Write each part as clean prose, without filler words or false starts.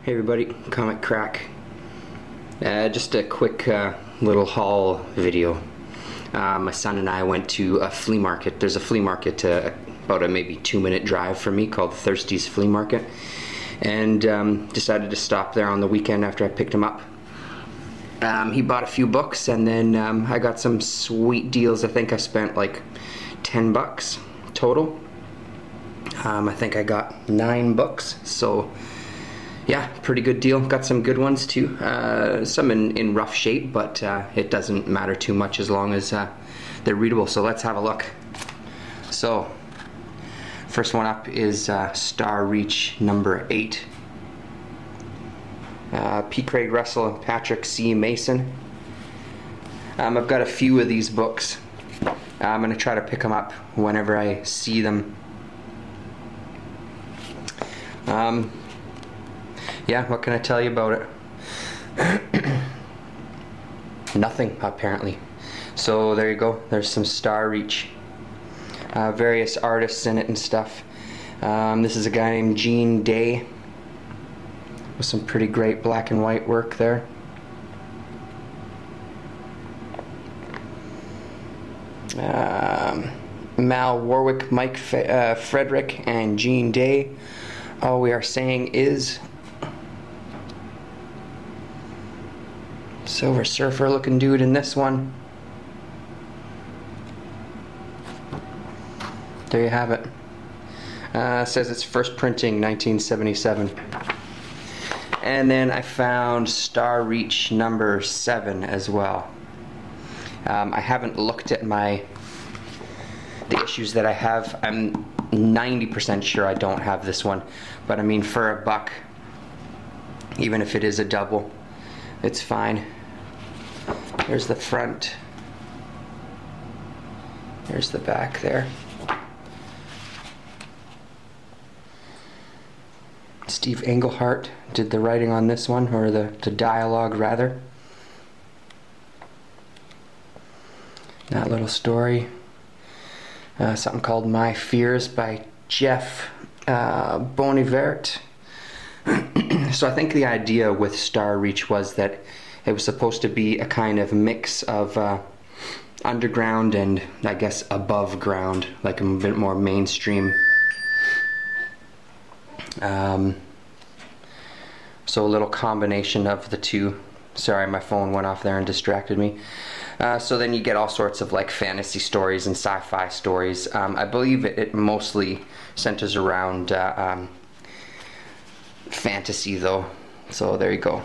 Hey everybody, Comic Crack. Just a quick little haul video. My son and I went to a flea market. There's a flea market about a maybe 2-minute drive from me called Thirsty's Flea Market, and decided to stop there on the weekend after I picked him up. He bought a few books, and then I got some sweet deals. I think I spent like $10 total. I think I got 9 books, so yeah, pretty good deal. Got some good ones too. Some in rough shape, but it doesn't matter too much as long as they're readable. So let's have a look. So first one up is Star Reach number 8. P. Craig Russell and Patrick C. Mason. I've got a few of these books. I'm going to try to pick them up whenever I see them. Yeah, what can I tell you about it? Nothing, apparently. So there you go. There's some Star Reach. Various artists in it and stuff. This is a guy named Gene Day with some pretty great black and white work there. Mal Warwick, Mike Frederick, and Gene Day. All we are saying is Silver Surfer looking dude in this one. There you have it. It says it's first printing 1977. And then I found Star Reach number 7 as well. I haven't looked at the issues that I have. I'm 90% sure I don't have this one, but I mean, for $1, even if it is a double, it's fine. There's the front. There's the back there. Steve Englehart did the writing on this one, or the dialogue rather. That little story. Something called My Fears by Jeff Bonivert. So I think the idea with Star Reach was that it was supposed to be a kind of mix of underground and, I guess, above ground, like a bit more mainstream. So a little combination of the two. Sorry, my phone went off there and distracted me. So then you get all sorts of like fantasy stories and sci-fi stories. I believe it mostly centers around fantasy though. So there you go.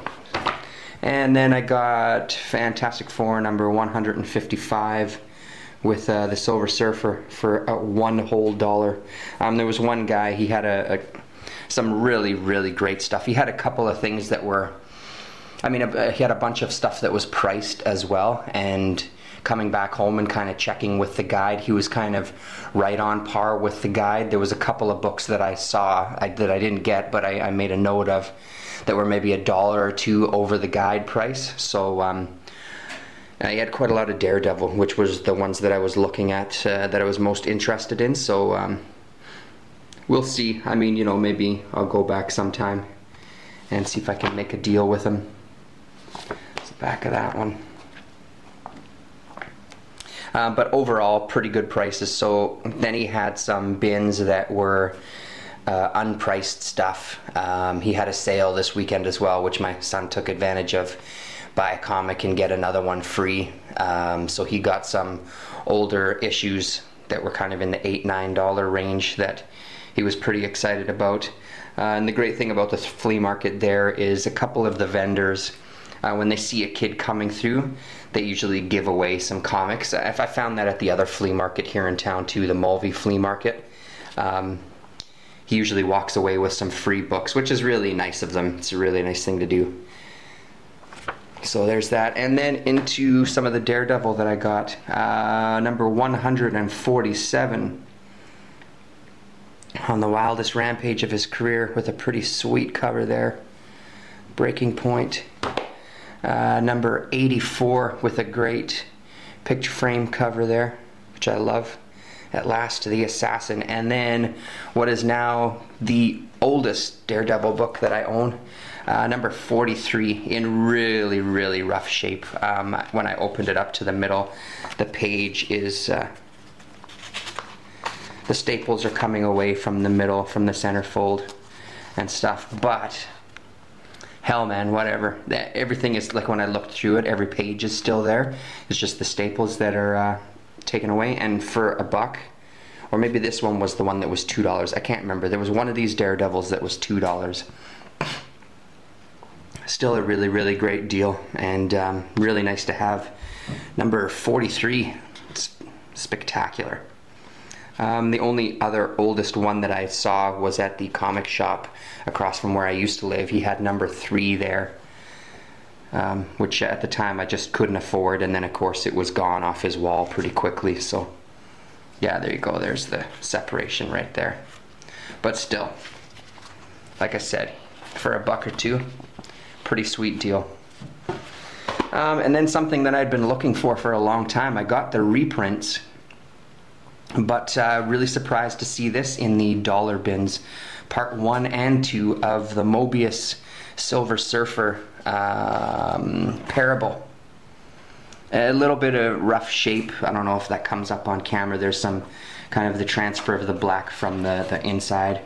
And then I got Fantastic Four number 155 with the Silver Surfer for $1 whole. There was one guy, he had some really great stuff. He had a couple of things that were, I mean, he had a bunch of stuff that was priced as well, and coming back home and kind of checking with the guide, he was kind of right on par with the guide. There was a couple of books that I saw that I didn't get, but I made a note of, that were maybe $1 or $2 over the guide price. So he had quite a lot of Daredevil, which was the ones that I was looking at, that I was most interested in. So we'll see. I mean, you know, maybe I'll go back sometime and see if I can make a deal with him. That's the back of that one. But overall, pretty good prices. So then he had some bins that were unpriced stuff. He had a sale this weekend as well, which my son took advantage of. Buy a comic and get another one free. So he got some older issues that were kind of in the $8, $9 range that he was pretty excited about. And the great thing about the flea market there is a couple of the vendors, when they see a kid coming through, they usually give away some comics. If I found that at the other flea market here in town too, the Mulvey Flea Market. He usually walks away with some free books, which is really nice of them. It's a really nice thing to do. So there's that. And then into some of the Daredevil that I got. Number 147. On the wildest rampage of his career, with a pretty sweet cover there. Breaking Point. Number 84 with a great picture frame cover there, which I love. at last, the assassin. And then what is now the oldest Daredevil book that I own, number 43, in really, really rough shape. When I opened it up to the middle, the page is, the staples are coming away from the middle, from the centerfold and stuff, but hell man, whatever. Everything is, like, when I looked through it, every page is still there. It's just the staples that are taken away. And for $1, or maybe this one was the one that was $2. I can't remember. There was one of these Daredevils that was $2. Still a really, really great deal, and really nice to have. Number 43, it's spectacular. The only other oldest one that I saw was at the comic shop across from where I used to live. He had number 3 there, which at the time I just couldn't afford, and then of course it was gone off his wall pretty quickly. So yeah, there you go, there's the separation right there. But still, like I said, for $1 or $2, pretty sweet deal. And then something that I'd been looking for a long time, I got the reprints, but really surprised to see this in the dollar bins. Part 1 and 2 of the Mobius Silver Surfer Parable. A little bit of rough shape. I don't know if that comes up on camera. There's some kind of the transfer of the black from the inside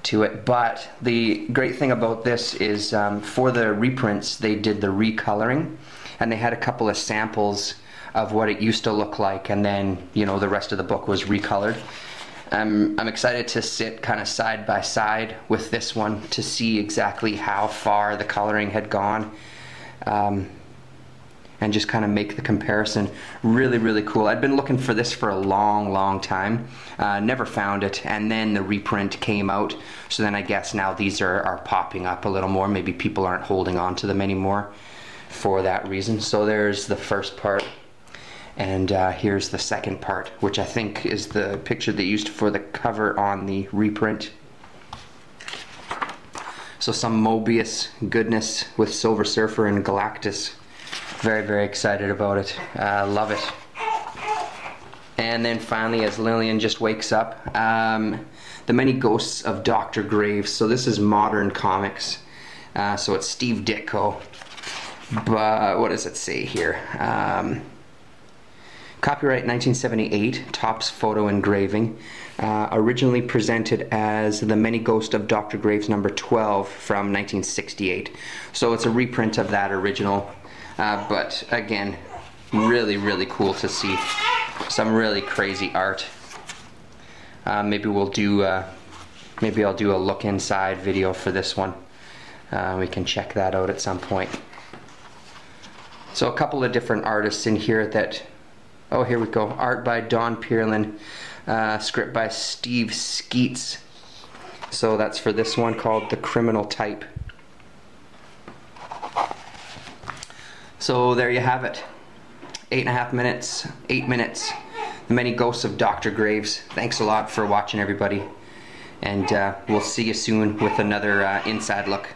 to it. But the great thing about this is for the reprints, they did the recoloring, and they had a couple of samples of what it used to look like, and then, you know, the rest of the book was recolored. I'm excited to sit kind of side by side with this one to see exactly how far the coloring had gone, and just kind of make the comparison. Really, really cool. I'd been looking for this for a long, long time. Never found it, and then the reprint came out, so then I guess now these are popping up a little more. Maybe people aren't holding on to them anymore for that reason. So there's the first part. And here's the second part, which I think is the picture they used for the cover on the reprint. So some Mobius goodness with Silver Surfer and Galactus. Very, very excited about it. Love it. And then finally, as Lillian just wakes up, The Many Ghosts of Dr. Graves. So this is Modern Comics. So it's Steve Ditko. But what does it say here? Copyright 1978, Topps photo engraving. Originally presented as The Many Ghosts of Dr. Graves number 12 from 1968. So it's a reprint of that original. But again, really, really cool to see. Some really crazy art. Maybe we'll do, maybe I'll do a look inside video for this one. We can check that out at some point. So a couple of different artists in here that, oh, here we go. Art by Don Pierlin, script by Steve Skeets. So that's for this one called The Criminal Type. So there you have it. 8.5 minutes, 8 minutes. The Many Ghosts of Dr. Graves. Thanks a lot for watching, everybody. And we'll see you soon with another inside look.